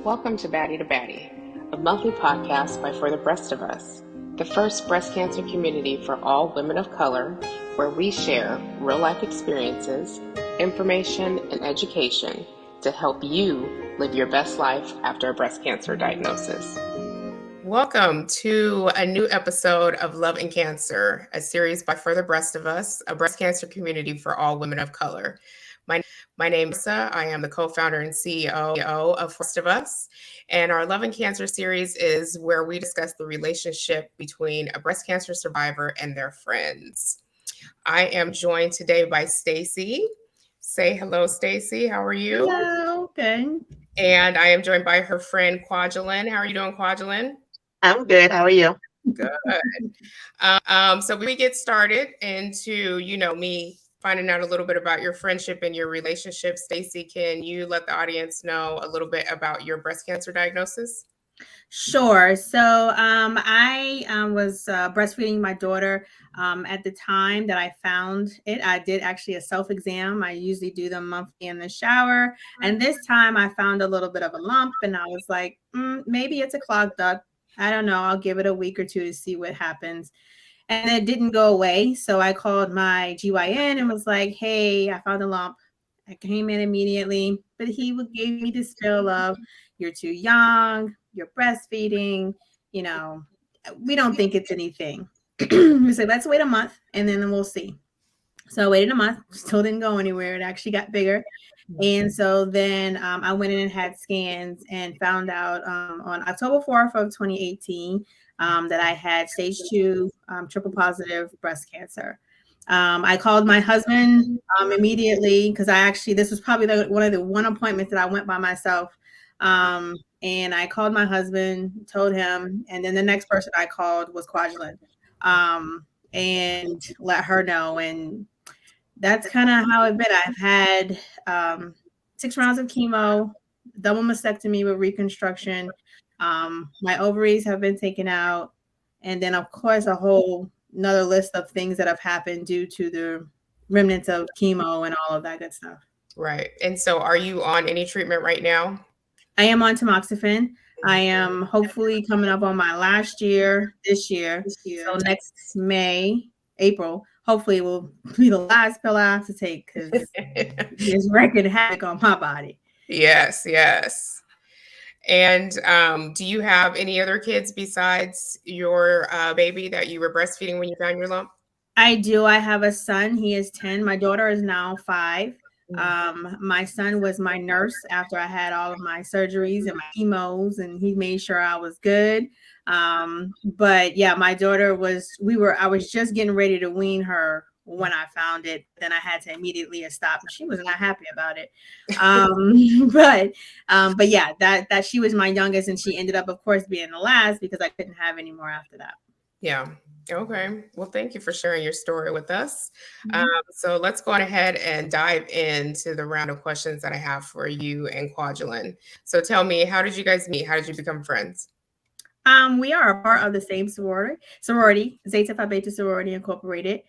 Welcome to Baddie, a monthly podcast by For the Breast of Us, the first breast cancer community for all women of color, where we share real-life experiences, information, and education to help you live your best life after a breast cancer diagnosis. Welcome to a new episode of Love and Cancer, a series by For the Breast of Us, a breast cancer community for all women of color. My name is Lisa. I am the co-founder and CEO of Breast of Us. And our Love and Cancer series is where we discuss the relationship between a breast cancer survivor and their friends. I am joined today by Stacey. Say hello, Stacey. How are you? Hello. Good. And I am joined by her friend, Quajalyn. How are you doing, Quajalyn? I'm good. How are you? Good. So we get started into, me finding out a little bit about your friendship and your relationship. Stacey, can you let the audience know a little bit about your breast cancer diagnosis? Sure. So I was breastfeeding my daughter at the time that I found it. I did actually a self-exam. I usually do them monthly in the shower. And this time I found a little bit of a lump and I was like, maybe it's a clogged duct. I don't know. I'll give it a week or two to see what happens. And it didn't go away. So I called my GYN and was like, hey, I found a lump. I came in immediately, but he gave me this feel of, you're too young, you're breastfeeding, we don't think it's anything. We said, let's wait a month and then we'll see. So I waited a month, still didn't go anywhere. It actually got bigger. And so then I went in and had scans and found out on October 4th of 2018 that I had stage 2 triple positive breast cancer. I called my husband immediately because this was probably one appointment that I went by myself. And I called my husband, told him, and then the next person I called was Quajalyn, and let her know. And that's kind of how it's been. I've had 6 rounds of chemo, double mastectomy with reconstruction. My ovaries have been taken out. And then, of course, another list of things that have happened due to the remnants of chemo and all of that good stuff. Right. And so are you on any treatment right now? I am on tamoxifen. I am hopefully coming up on my last year this year. So next April, hopefully will be the last pill I have to take because it's wreaking havoc on my body. Yes. And do you have any other kids besides your baby that you were breastfeeding when you found your lump? I do. I have a son. He is 10. My daughter is now 5. My son was my nurse after I had all of my surgeries and my chemos, and he made sure I was good. But yeah, my daughter I was just getting ready to wean her when I found it. Then I had to immediately stop, and she was not happy about it. But yeah, that she was my youngest, and she ended up, of course, being the last because I couldn't have any more after that. Yeah. Okay. Well, thank you for sharing your story with us. So let's go on ahead and dive into the round of questions that I have for you and Quajalyn. So tell me, how did you guys meet? How did you become friends? We are a part of the same sorority, Zeta Phi Beta Sorority Incorporated.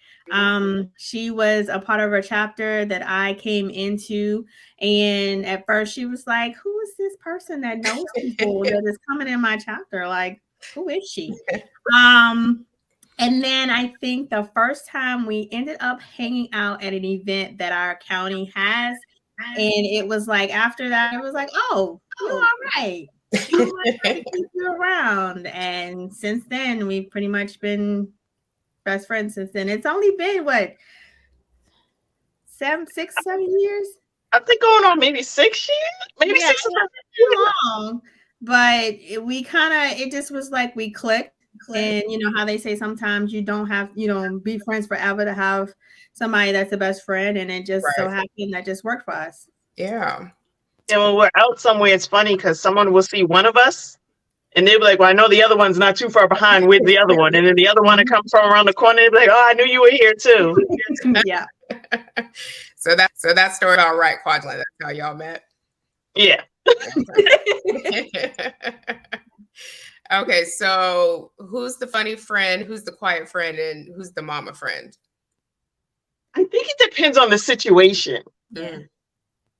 She was a part of a chapter that I came into, and at first she was like, "Who is this person that knows people that is coming in my chapter? Like, who is she?" And then I think the first time we ended up hanging out at an event that our county has, and it was like after that, it was like, "Oh, you all right." Keep you around, and since then we've pretty much been best friends since then. It's only been what 7 years. I think going on maybe 6 years, maybe 6 or 7 years. Long, but it just was like we clicked. And you know how they say sometimes you don't be friends forever to have somebody that's the best friend, and it just so happened that just worked for us. Yeah. And when we're out somewhere, it's funny because someone will see one of us and they'll be like, well, I know the other one's not too far behind with the other one. And then the other one that comes from around the corner, they'll be like, oh, I knew you were here too. Yeah. So that story about right, Quajalyn, that's how y'all met? Yeah. Okay, so who's the funny friend, who's the quiet friend, and who's the mama friend? I think it depends on the situation. Yeah.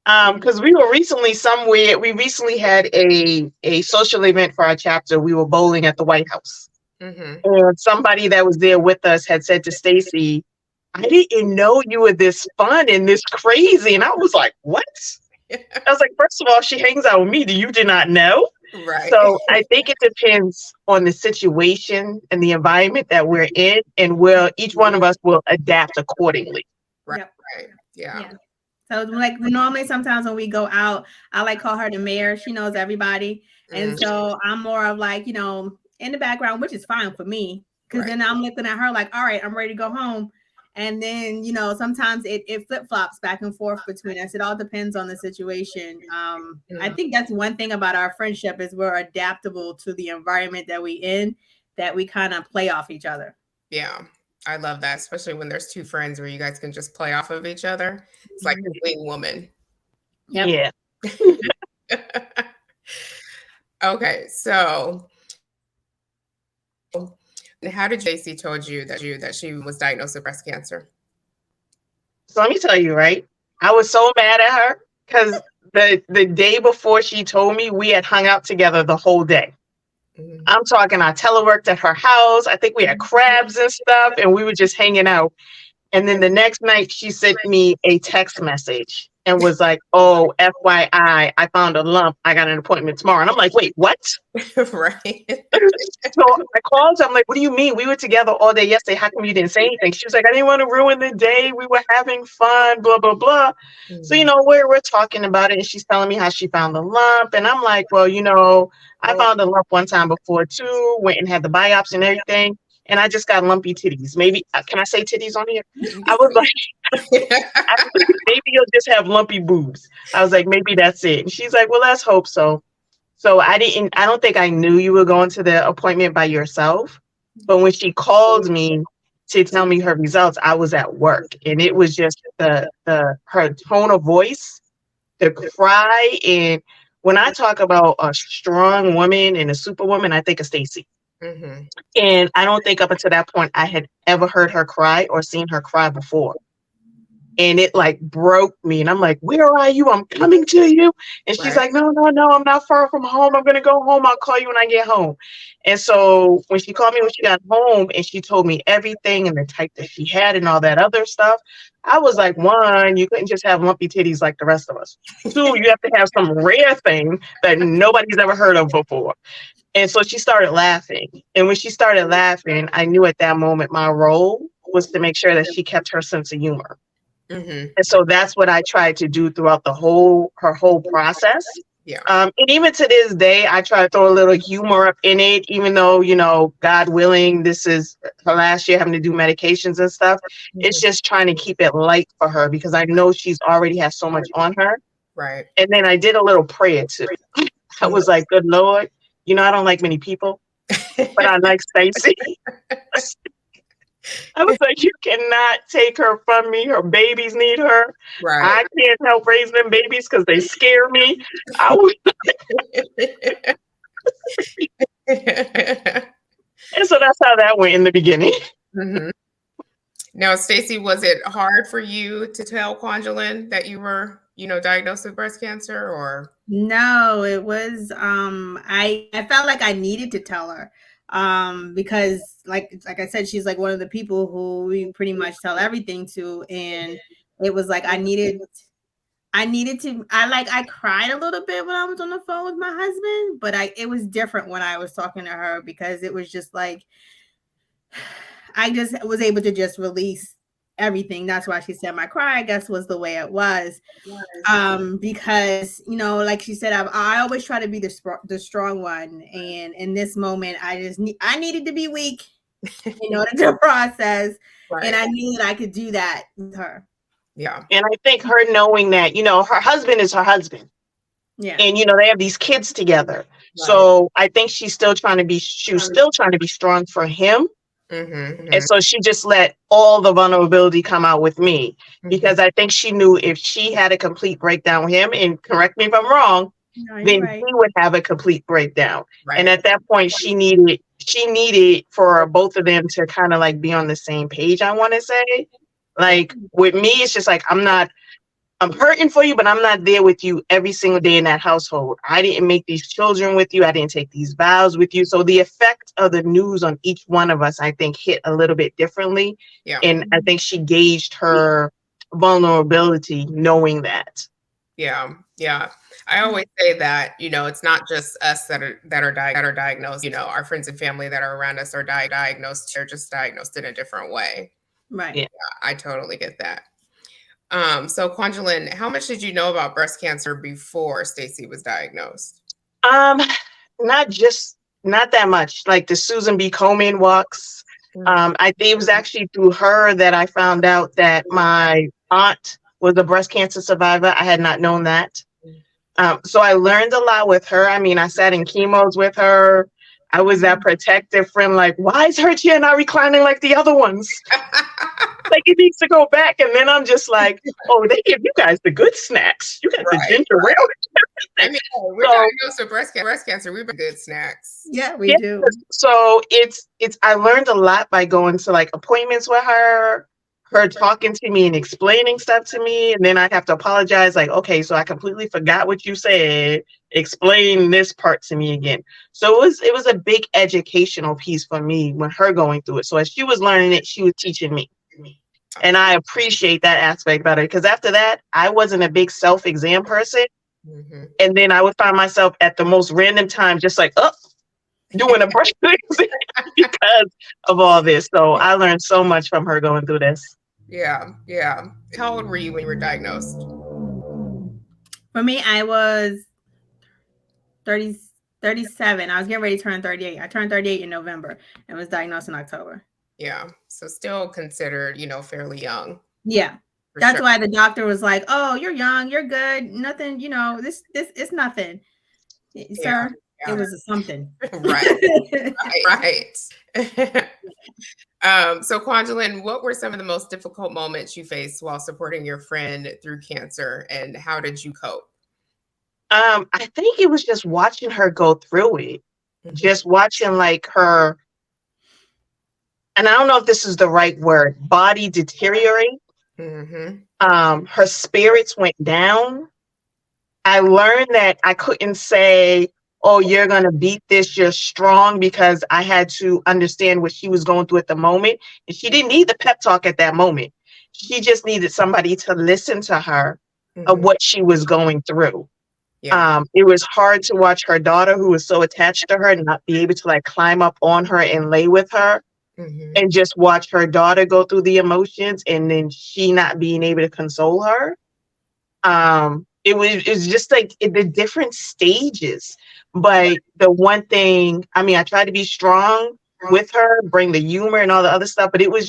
Because we were recently somewhere. We recently had a social event for our chapter. We were bowling at the White House, and somebody that was there with us had said to Stacey, "I didn't know you were this fun and this crazy." And I was like, "What?" I was like, "First of all, she hangs out with me. You did not know." Right. So I think it depends on the situation and the environment that we're in, and each one of us will adapt accordingly. Right. Yep. Right. Yeah. So like normally sometimes when we go out, I like call her the mayor. She knows everybody. And so I'm more of like, in the background, which is fine for me. Because then I'm looking at her like, all right, I'm ready to go home. And then, sometimes it flip-flops back and forth between us. It all depends on the situation. I think that's one thing about our friendship is we're adaptable to the environment that we in, that we kind of play off each other. Yeah. I love that, especially when there's two friends where you guys can just play off of each other. It's like a wing woman. Yep. Yeah. Okay, so how did Stacey told you that she was diagnosed with breast cancer? So let me tell you, right? I was so mad at her because the day before she told me, we had hung out together the whole day. I'm talking, I teleworked at her house. I think we had crabs and stuff, and we were just hanging out. And then the next night, she sent me a text message and was like, "Oh, FYI, I found a lump. I got an appointment tomorrow." And I'm like, "Wait, what?" Right. So I called her. I'm like, "What do you mean? We were together all day yesterday. How come you didn't say anything?" She was like, "I didn't want to ruin the day. We were having fun, blah, blah, blah." So, we're talking about it, and she's telling me how she found the lump. And I'm like, "Well, I found a lump one time before too, went and had the biopsy and everything. And I just got lumpy titties. Maybe, can I say titties on here?" I was like, "Maybe you'll just have lumpy boobs." I was like, "Maybe that's it." And she's like, "Well, let's hope so." So I don't think I knew you were going to the appointment by yourself. But when she called me to tell me her results, I was at work. And it was just her tone of voice, the cry. And when I talk about a strong woman and a superwoman, I think of Stacey. And I don't think up until that point I had ever heard her cry or seen her cry before. And it like broke me. And I'm like, "Where are you? I'm coming to you." And she's like, "No, I'm not far from home. I'm going to go home. I'll call you when I get home." And so when she called me when she got home and she told me everything and the type that she had and all that other stuff, I was like, one, you couldn't just have lumpy titties like the rest of us. Two, you have to have some rare thing that nobody's ever heard of before. And so she started laughing. And when she started laughing, I knew at that moment my role was to make sure that she kept her sense of humor. And so that's what I tried to do throughout her whole process. Yeah. And even to this day, I try to throw a little humor up in it, even though, God willing, this is her last year having to do medications and stuff. It's just trying to keep it light for her because I know she's already has so much on her. Right. And then I did a little prayer too. I was like, "Good Lord, I don't like many people, but I like Stacey." I was like, "You cannot take her from me. Her babies need her. Right. I can't help raising them babies because they scare me." I was And so that's how that went in the beginning. Now, Stacey, was it hard for you to tell Quajalyn that you were, diagnosed with breast cancer, or? No, it was I felt like I needed to tell her because like I said, she's like one of the people who we pretty much tell everything to, and it was like I needed to I cried a little bit when I was on the phone with my husband, but it was different when I was talking to her because it was just like I just was able to just release everything. That's why she said my cry, I guess, was the way it was. Because, like she said, I always try to be the strong one. And in this moment, I needed to be weak in order to process. Right. And I knew that I could do that with her. Yeah. And I think her knowing that, her husband is her husband. Yeah. And, they have these kids together. Right. So I think she was still trying to be strong for him. And so she just let all the vulnerability come out with me because I think she knew if she had a complete breakdown with him, and correct me if I'm wrong, then he would have a complete breakdown. Right. And at that point, she needed for both of them to kind of like be on the same page. I want to say, like with me, it's just like I'm not I'm hurting for you, but I'm not there with you every single day in that household. I didn't make these children with you. I didn't take these vows with you. So the effect of the news on each one of us, I think, hit a little bit differently. Yeah. And I think she gauged her vulnerability knowing that. Yeah. Yeah. I always say that, it's not just us that are diagnosed, our friends and family that are around us are diagnosed. They're just diagnosed in a different way. Right. Yeah. I totally get that. So Quajalyn, how much did you know about breast cancer before Stacey was diagnosed? Not that much. Like the Susan B. Komen walks. I think it was actually through her that I found out that my aunt was a breast cancer survivor. I had not known that. So I learned a lot with her. I mean, I sat in chemos with her. I was that protective friend, like, why is her chair not reclining like the other ones? Like, it needs to go back. And then I'm just like, oh, they give you guys the good snacks. You got the ginger ale. I mean, we're diagnosed with breast cancer. We've been good snacks. Yeah, we do. So I learned a lot by going to like appointments with her talking to me and explaining stuff to me. And then I have to apologize. Like, okay, so I completely forgot what you said. Explain this part to me again. So it was a big educational piece for me when her going through it. So as she was learning it, she was teaching me. And I appreciate that aspect about it, because after that, I wasn't a big self-exam person. Mm-hmm. And then I would find myself at the most random time, just like, doing a breast exam because of all this. So I learned so much from her going through this. Yeah, yeah. How old were you when you were diagnosed? For me, I was 37. I was getting ready to turn 38. I turned 38 in November and was diagnosed in October. Yeah. So still considered, fairly young. Yeah. That's why the doctor was like, oh, you're young. You're good. Nothing, this it's nothing. Sir, it was something. Right. So Quajalyn, what were some of the most difficult moments you faced while supporting your friend through cancer, and how did you cope? I think it was just watching her go through it. Mm-hmm. Just watching like her, and I don't know if this is the right word, body deteriorate. Mm-hmm. Her spirits went down. I learned that I couldn't say, oh, you're going to beat this, you're strong, because I had to understand what she was going through at the moment. And she didn't need the pep talk at that moment. She just needed somebody to listen to her of what she was going through. Yeah. It was hard to watch her daughter, who was so attached to her, not be able to like climb up on her and lay with her. Mm-hmm. And just watch her daughter go through the emotions, and then she not being able to console her. It was just like the different stages. But the one thing, I mean, I tried to be strong with her, bring the humor and all the other stuff, but it was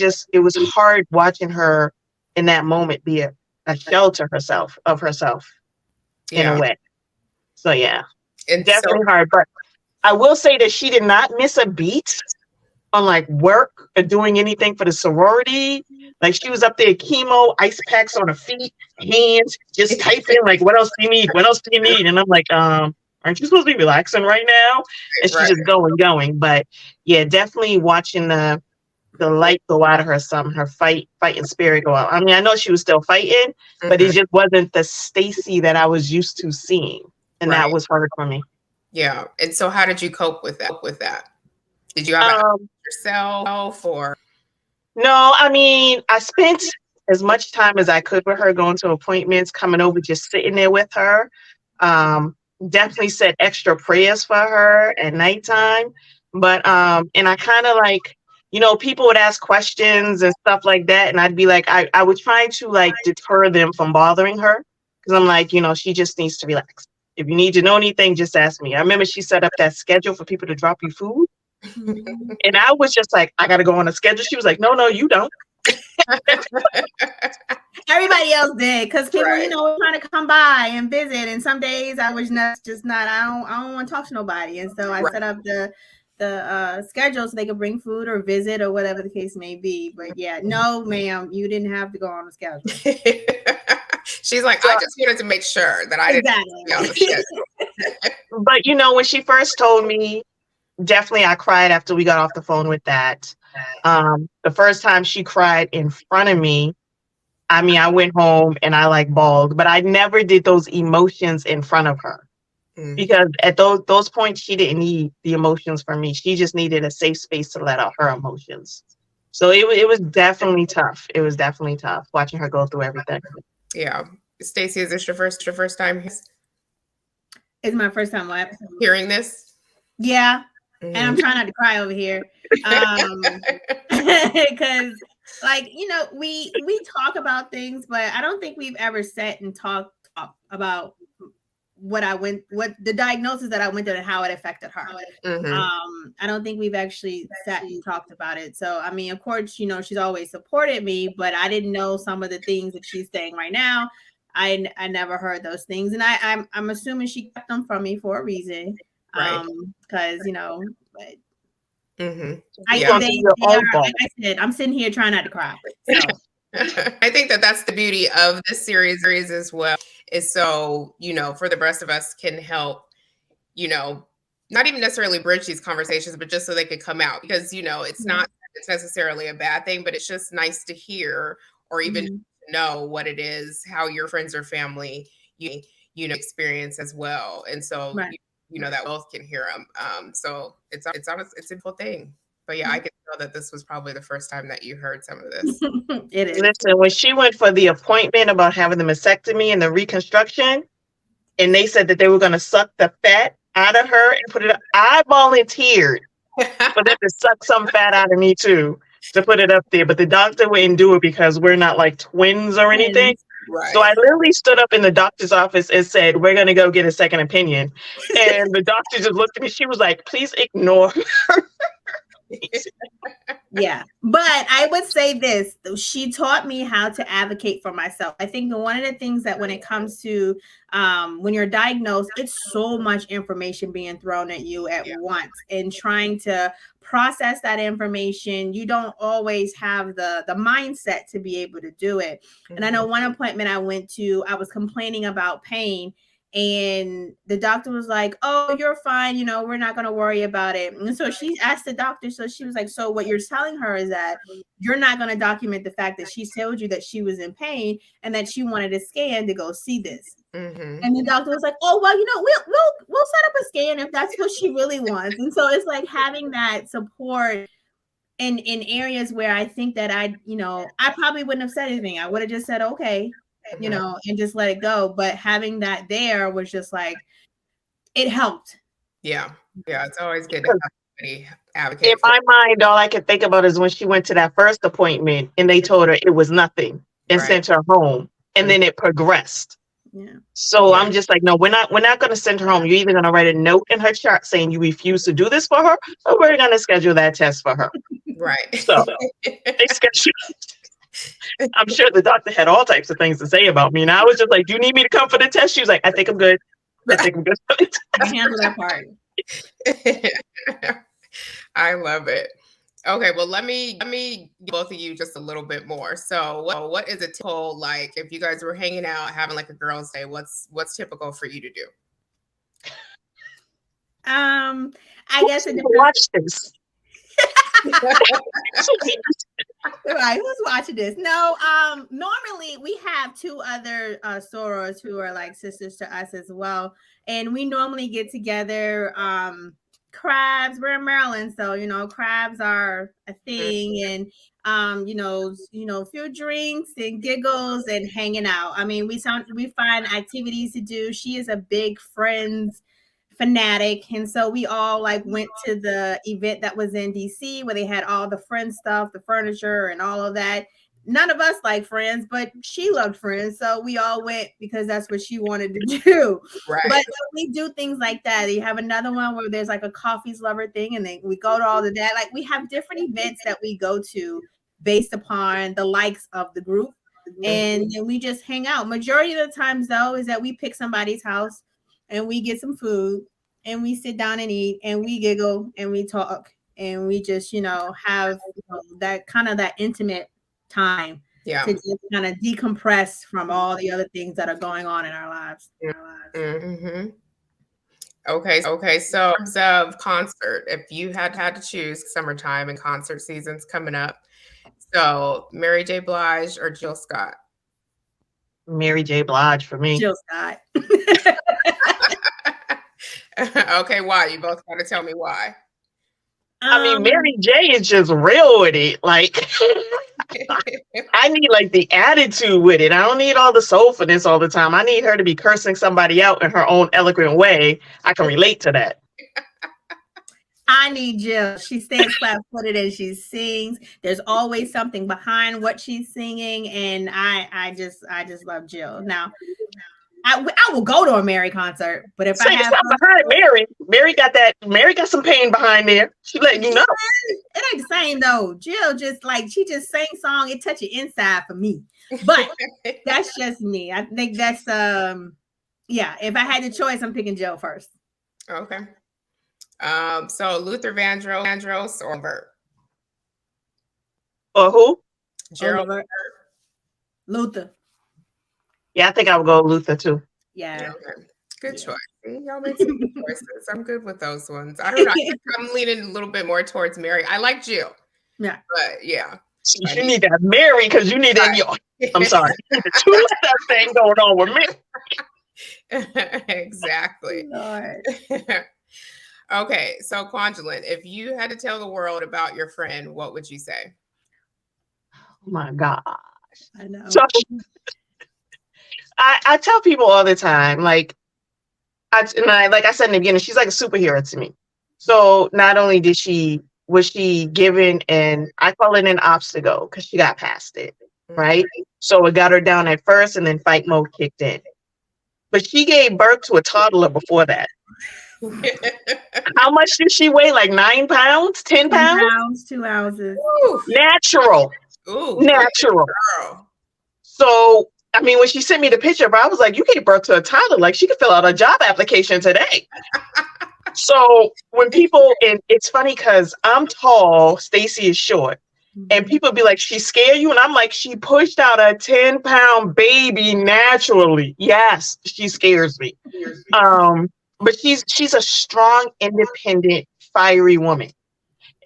hard watching her in that moment be a shelter of herself in a way. So yeah, it's definitely hard. But I will say that she did not miss a beat on like work or doing anything for the sorority. Like she was up there, chemo, ice packs on her feet, hands, just typing like, what else do you need? What else do you need? And I'm like, aren't you supposed to be relaxing right now? And she's just going. But yeah, definitely watching the light go out of her, her fighting spirit go out. I mean, I know she was still fighting, but it just wasn't the Stacey that I was used to seeing. And that was hard for me. Yeah. And so how did you cope with that? Did you have yourself or? No, I mean, I spent as much time as I could with her, going to appointments, coming over, just sitting there with her. Definitely said extra prayers for her at nighttime. But, and I kind of like, people would ask questions and stuff like that. And I'd be like, I would try to like deter them from bothering her. Cause I'm like, she just needs to relax. If you need to know anything, just ask me. I remember she set up that schedule for people to drop you food. And I was just like, I got to go on a schedule. She was like, no, you don't. Everybody else did, because people, were trying to come by and visit. And some days I was not. I don't want to talk to nobody. And so I set up the schedule so they could bring food or visit or whatever the case may be. But yeah, no, ma'am, you didn't have to go on the schedule. She's like, I just wanted to make sure that I didn't be on the schedule. But when she first told me, definitely I cried after we got off the phone with that. The first time she cried in front of me, I mean, I went home and I like bawled, but I never did those emotions in front of her. Because at those points, she didn't need the emotions from me. She just needed a safe space to let out her emotions. So it was definitely tough. It was definitely tough watching her go through everything. Yeah. Stacey, is this your first time It's my first time what? hearing this? Yeah. And I'm trying not to cry over here. Because like, you know, we talk about things, but I don't think we've ever sat and talked about what the diagnosis that I went through and how it affected her. I don't think we've actually sat and talked about it. So, I mean, of course, you know, she's always supported me, but I didn't know some of the things that she's saying right now. I never heard those things. And I'm assuming she kept them from me for a reason. Right. Because, you know, but Yeah. they are, like I said, I'm sitting here trying not to cry. So. I think that's the beauty of this series as well, is so, you know, for the rest of us can help, you know, not even necessarily bridge these conversations, but just so they could come out, because, you know, it's not necessarily a bad thing, but it's just nice to hear, or even know what it is, how your friends or family, you know, experience as well. And so, you know, that both can hear them. So it's honest, it's a simple thing. But yeah, I can tell that this was probably the first time that you heard some of this. It is. Listen, when she went for the appointment about having the mastectomy and the reconstruction, and they said that they were going to suck the fat out of her and put it up, I volunteered for them to suck some fat out of me too, to put it up there. But the doctor wouldn't do it because we're not like twins or anything. Right. So I literally stood up in the doctor's office and said, we're going to go get a second opinion. And the doctor just looked at me. She was like, please ignore her. Yeah, but I would say this, she taught me how to advocate for myself. I think one of the things that when it comes to when you're diagnosed, it's so much information being thrown at you at once, and trying to process that information, you don't always have the mindset to be able to do it. And I know one appointment I went to, I was complaining about pain, and the doctor was like, oh, you're fine, you know, we're not going to worry about it. And so she asked the doctor, so she was like, so what you're telling her is that you're not going to document the fact that she told you that she was in pain and that she wanted a scan to go see this. And the doctor was like, oh, well, you know, we'll set up a scan if that's what she really wants. And so it's like having that support in areas where I think that I probably wouldn't have said anything. I would have just said, okay, you know, and just let it go. But having that there was just like, it helped. Yeah. It's always good to have somebody advocate. In my mind, all I could think about is when she went to that first appointment and they told her it was nothing and sent her home, and then it progressed. So I'm just like, no, we're not going to send her home. You're either going to write a note in her chart saying you refuse to do this for her, or we're going to schedule that test for her. Right. So they scheduled. I'm sure the doctor had all types of things to say about me. And I was just like, do you need me to come for the test? She was like, I think I'm good. I handle that part. I love it. Okay, well, let me give both of you just a little bit more. So what is a typical, like, if you guys were hanging out, having like a girls' day, what's typical for you to do? I guess it depends. Watch this. Right, who's watching this? No, normally we have two other sorors who are like sisters to us as well, and we normally get together. Crabs, we're in Maryland, so you know crabs are a thing, and you know a few drinks and giggles and hanging out. I mean, we find activities to do. She is a big Friends fanatic, and so we all like went to the event that was in DC where they had all the Friends stuff, the furniture and all of that. None of us like Friends, but she loved Friends, so we all went because that's what she wanted to do. Right. But we do things like that. You have another one where there's like a coffees lover thing, and then we go to all of that. Like we have different events that we go to based upon the likes of the group, and then we just hang out. Majority of the times, though, is that we pick somebody's house and we get some food and we sit down and eat and we giggle and we talk and we just have that kind of that intimate time to just kind of decompress from all the other things that are going on in our lives. Okay. So in terms of concert, if you had to choose, summertime and concert season's coming up. So Mary J. Blige or Jill Scott? Mary J. Blige for me. Jill Scott. Okay, why? You both got to tell me why. I mean, Mary J is just real with it. Like, I need like the attitude with it. I don't need all the soulfulness all the time. I need her to be cursing somebody out in her own eloquent way. I can relate to that. I need Jill. She stands flat-footed and she sings. There's always something behind what she's singing, and I just love Jill. Now, I will go to a Mary concert, but if I have behind Mary got some pain behind there. She letting you know. It ain't the same though. Jill just like she just sang song. It touched your inside for me, but that's just me. I think that's yeah. If I had the choice, I'm picking Jill first. Okay. So Luther Vandross or Levert? Or who? Gerald Luther. Yeah, I think I would go Luther too. Yeah. Okay. Good choice. See, y'all made some good choices. I'm good with those ones. I don't know. I think I'm leaning a little bit more towards Mary. I like Jill. Yeah. But yeah. You need that Mary because you need that. I'm sorry. Two that thing going on with me. Exactly. Lord. Okay, so Quajalyn, if you had to tell the world about your friend, what would you say? Oh my gosh. I know. So, I tell people all the time, like I said in the beginning, she's like a superhero to me. So not only was she given I call it an obstacle because she got past it, right? So it got her down at first and then fight mode kicked in. But she gave birth to a toddler before that. How much did she weigh? Like 9 pounds? 10 pounds? 2 ounces. Ooh. Natural. Ooh, natural. Girl. So, I mean, when she sent me the picture, I was like, you gave birth to a toddler. Like, she could fill out a job application today. So when people, and it's funny because I'm tall, Stacey is short. And people be like, she scared you? And I'm like, she pushed out a 10-pound baby naturally. Yes, she scares me. But she's a strong, independent, fiery woman.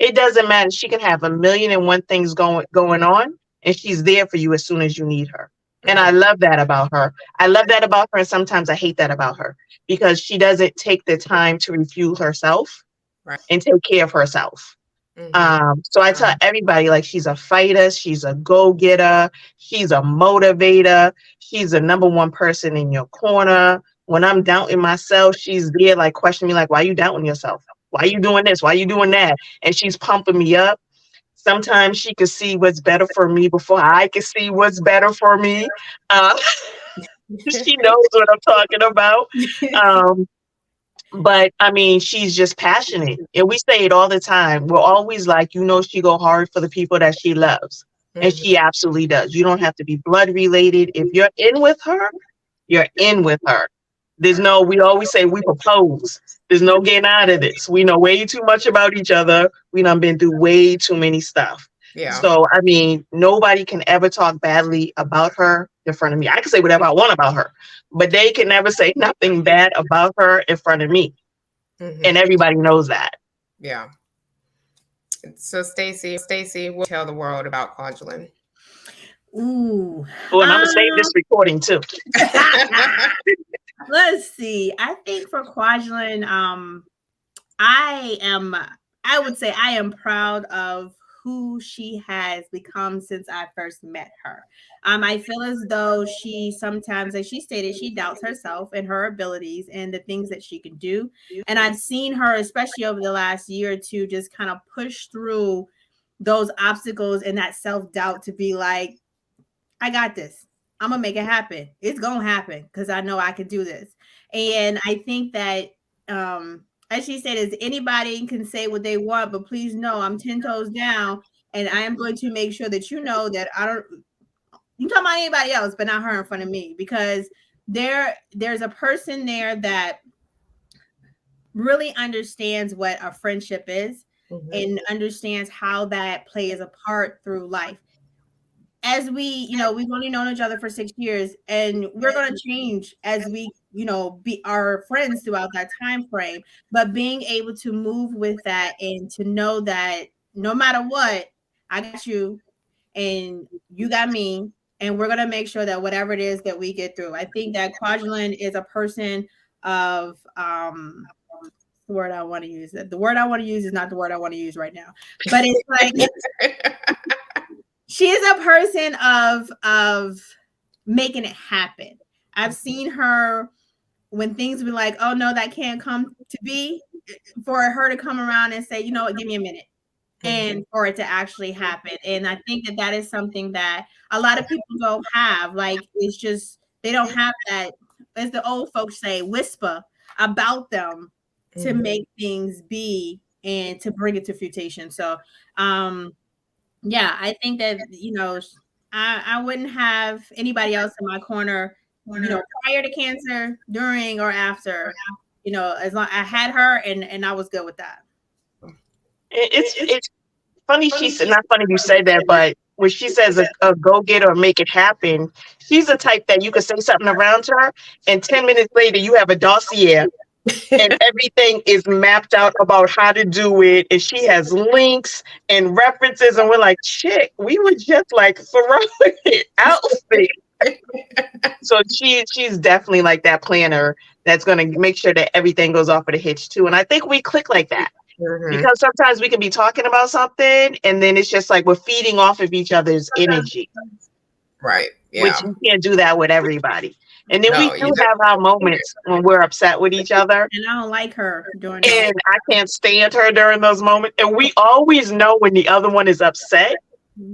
It doesn't matter. She can have 1,000,001 things going on, and she's there for you as soon as you need her. And I love that about her. And sometimes I hate that about her because she doesn't take the time to refuel herself and take care of herself. So I tell everybody, like, she's a fighter, she's a go-getter, she's a motivator, she's the number one person in your corner. When I'm doubting myself, she's there, like, questioning me, like, why are you doubting yourself? Why are you doing this? Why are you doing that? And she's pumping me up. Sometimes she can see what's better for me before I can see what's better for me. She knows what I'm talking about. But I mean, she's just passionate. And we say it all the time. We're always like, she go hard for the people that she loves. And she absolutely does. You don't have to be blood related. If you're in with her, you're in with her. We always say we propose. There's no getting out of this. We know way too much about each other. We done been through way too many stuff. Yeah. So, I mean, nobody can ever talk badly about her in front of me. I can say whatever I want about her, but they can never say nothing bad about her in front of me. And everybody knows that. Yeah. So, Stacey, will tell the world about Quajalyn. Ooh. Oh, and I'm going to save this recording too. Let's see. I think for Quajalyn, I would say I am proud of who she has become since I first met her. I feel as though she sometimes, as she stated, she doubts herself and her abilities and the things that she can do. And I've seen her, especially over the last year or two, just kind of push through those obstacles and that self-doubt to be like, I got this. I'm going to make it happen. It's going to happen because I know I can do this. And I think that, as she said, is anybody can say what they want, but please know I'm 10 toes down, and I am going to make sure that you know that you can talk about anybody else, but not her in front of me, because there's a person there that really understands what a friendship is and understands how that plays a part through life. As we've only known each other for 6 years, and we're going to change as we, be our friends throughout that time frame. But being able to move with that and to know that no matter what, I got you and you got me, and we're going to make sure that whatever it is that we get through. I think that Quajalyn is a person of the word I want to use. The word I want to use is not the word I want to use right now, but it's like she is a person of making it happen. I've seen her when things be like, oh no, that can't come to be, for her to come around and say, you know what, give me a minute, and for it to actually happen. And I think that that is something that a lot of people don't have. Like, it's just, they don't have that, as the old folks say, whisper about them to make things be and to bring it to fruition. So, yeah, I think that, you know, I wouldn't have anybody else in my corner, you know, prior to cancer, during or after, you know, as long I had her, and I was good with that. It's funny. She's not funny you say that, but when she says a go get or make it happen, she's the type that you could say something around her, and 10 minutes later you have a dossier and everything is mapped out about how to do it, and she has links and references, and we're like, shit, we were just like throwing it out there. So she's definitely like that planner that's going to make sure that everything goes off of the hitch too. And I think we click like that. Because sometimes we can be talking about something and then it's just like we're feeding off of each other's energy. Right. Yeah. Which you can't do that with everybody. And then we do have our moments when we're upset with each other. And I don't like her during that. And I can't stand her during those moments. And we always know when the other one is upset,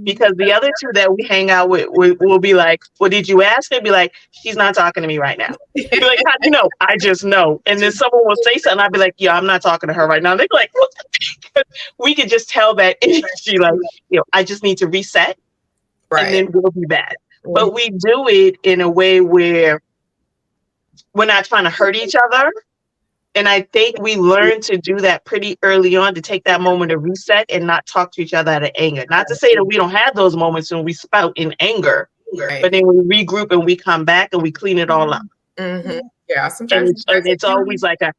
because the other two that we hang out with will be like, well, did you ask her? Be like, she's not talking to me right now. Be like, how do you know? I just know. And then someone will say something. I'll be like, yeah, I'm not talking to her right now. They're like, what? We could just tell that energy, like, you know, I just need to reset. Right. And then we'll be back. But we do it in a way where we're not trying to hurt each other. And I think we learn to do that pretty early on, to take that moment to reset and not talk to each other out of anger. Not to say that we don't have those moments when we spout in anger, but then we regroup and we come back and we clean it all up. Yeah, sometimes it's always like a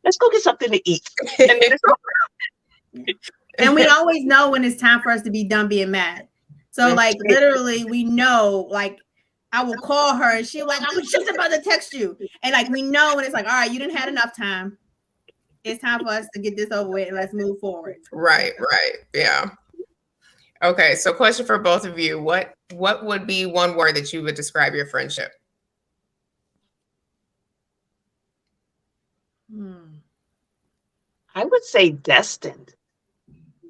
let's go get something to eat. And we always know when it's time for us to be done being mad. So like literally we know, like I will call her and she'll like, I was just about to text you. And like, we know when it's like, all right, you didn't have enough time. It's time for us to get this over with and let's move forward. Right. Yeah. Okay. So question for both of you. What would be one word that you would describe your friendship? I would say destined.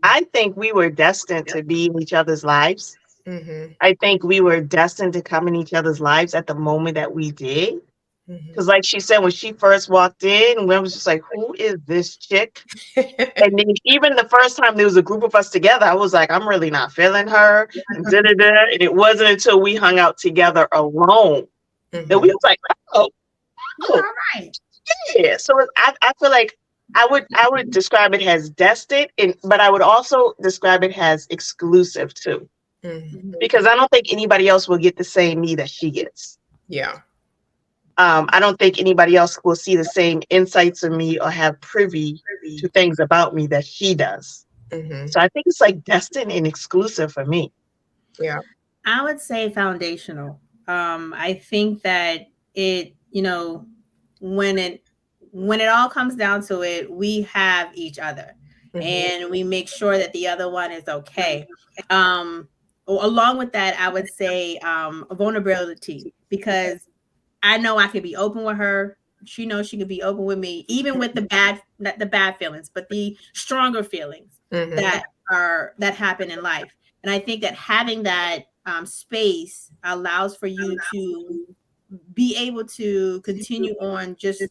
I think we were destined to be in each other's lives. I think we were destined to come in each other's lives at the moment that we did. Because like she said, when she first walked in, we was just like, who is this chick? And then even the first time there was a group of us together, I was like, I'm really not feeling her. And it wasn't until we hung out together alone that we was like, oh, all right. Yeah. So I feel like I would describe it as destined, but I would also describe it as exclusive too. Because I don't think anybody else will get the same me that she gets. Yeah. I don't think anybody else will see the same insights of me or have privy to things about me that she does. So I think it's like destined and exclusive for me. Yeah. I would say foundational. I think that it, you know, when it all comes down to it, we have each other and we make sure that the other one is okay. Along with that, I would say vulnerability, because I know I can be open with her. She knows she can be open with me, even with the bad feelings, but the stronger feelings that happen in life. And I think that having that space allows for you to be able to continue on just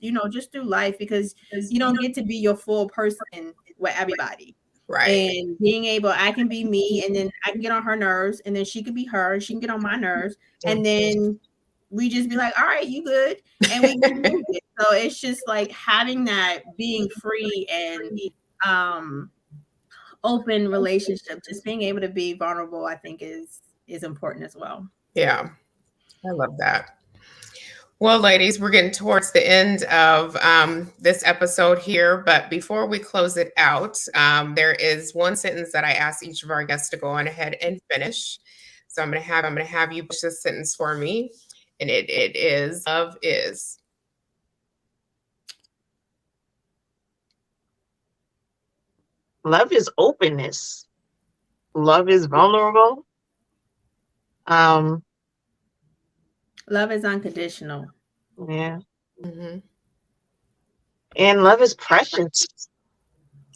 through life, because you don't get to be your full person with everybody. Right. And being able, I can be me, and then I can get on her nerves, and then she could be her, and she can get on my nerves, and then we just be like, all right, you good, and we can move it. So it's just like having that, being free and open relationship, just being able to be vulnerable, I think is important as well. Yeah, I love that. Well, ladies, we're getting towards the end of this episode here, but before we close it out, there is one sentence that I asked each of our guests to go on ahead and finish. So I'm gonna have you push this sentence for me, and it is love is. Love is openness. Love is vulnerable. Love is unconditional. Yeah. Mm-hmm. And love is precious.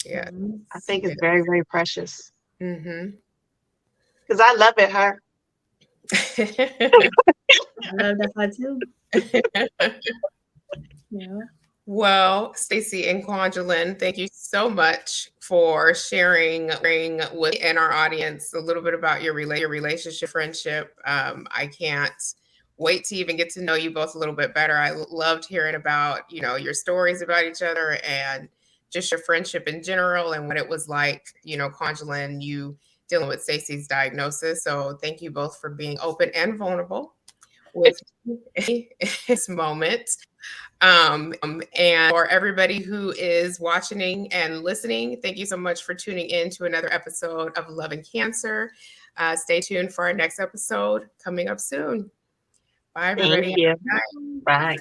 Yeah. I think it's very, very precious. Mm-hmm. Because I love it, her. I love that part too. Yeah. Well, Stacey and Quajalyn, thank you so much for sharing with me and our audience a little bit about your relationship, friendship. I can't wait to even get to know you both a little bit better. I loved hearing about, your stories about each other and just your friendship in general and what it was like, Quajalyn, you dealing with Stacey's diagnosis. So thank you both for being open and vulnerable with this moment. And for everybody who is watching and listening, thank you so much for tuning in to another episode of Love and Cancer. Stay tuned for our next episode coming up soon. Bye, everybody. Thank you. Bye.